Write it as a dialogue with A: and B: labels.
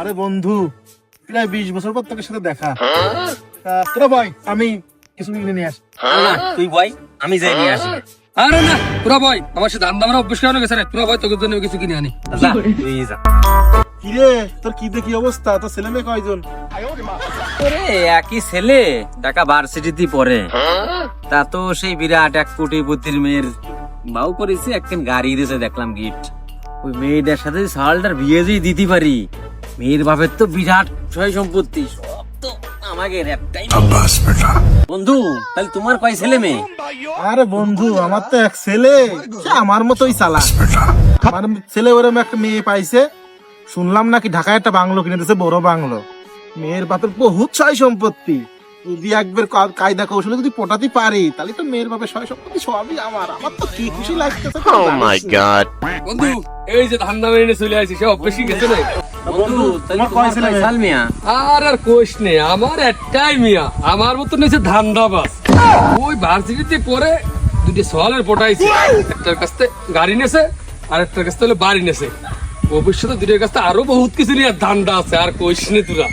A: আরে বন্ধু, প্রায় 20 বছর পর তোর সাথে দেখা। তোরা ভাই, আমি কিছু কিনে নিয়ে আসি।
B: তুই ভাই, আমি যাই নিয়ে আসি।
C: আরে না, তোরা ভাই আমার সাথে ধান্দা আমরা অভ্যাস কেন গেছে রে? তোরা ভাই তোকে জন্য কিছু কিনে আনি।
B: যা, তুই যা।
A: কিরে, তোর কি দেখি অবস্থা? তোর ছেলে মেয়ে কয়জন?
B: ওরে একই ছেলে, ঢাকা ভার্সিটিতে পড়ে। তা তো সেই বিরাট 1 কোটি বুদ্ধির মেয়ের বাউ করেছে, একদিন গাড়ি দিয়েছে দেখলাম গিফট। ওই মেয়েটার সাথে সালটার বিয়ে যদি দিতে পারি, মেয়ের বাপের তো বিরাট সয় সম্পত্তি, সব তো আমাকে একটাই। বন্ধু, তাহলে তোমার কয় ছেলে মেয়ে?
A: আরে বন্ধু, আমার তো এক ছেলে, সে আমার মতোই চালা। আমার ছেলে ওরম একটা মেয়ে পাইছে, শুনলাম নাকি ঢাকায় একটা বাংলো কিনে দিয়েছে, বড় বাংলো। মেয়ের বাপের বহুত সয় সম্পত্তি। যদি একবার কায়দা কৌশলে যদি পটাতে পারি, তাহলে তো মেয়ের বাপের সয় সম্পত্তি সবই আমার। আমার তো কি খুশি লাগতেছে।
C: বন্ধু, এই যে ধান্দা মেনে চলে আসি, সে অভ্যাসই গেছে না।
B: বন্ধু, তাহলে
A: তোমার কয় ছেলে মেয়ে?
B: সাল মিয়া?
C: আর কোশ নে, আমার একটাই মিয়া, আমার মতন হচ্ছে ধান্দাবাজ। ওই ভার্সিটিতে পরে দুটো সওয়ালের পটাইছে, একটার কাছ থেকে গাড়ি নেছে আর একটার কাছ থেকে বাড়ি নেছে। ভবিষ্যতে দুটোর কাছ থেকে আরো বহুত কিছু নিয়ে ধান্দা আছে, আর কোশ নে তোরা।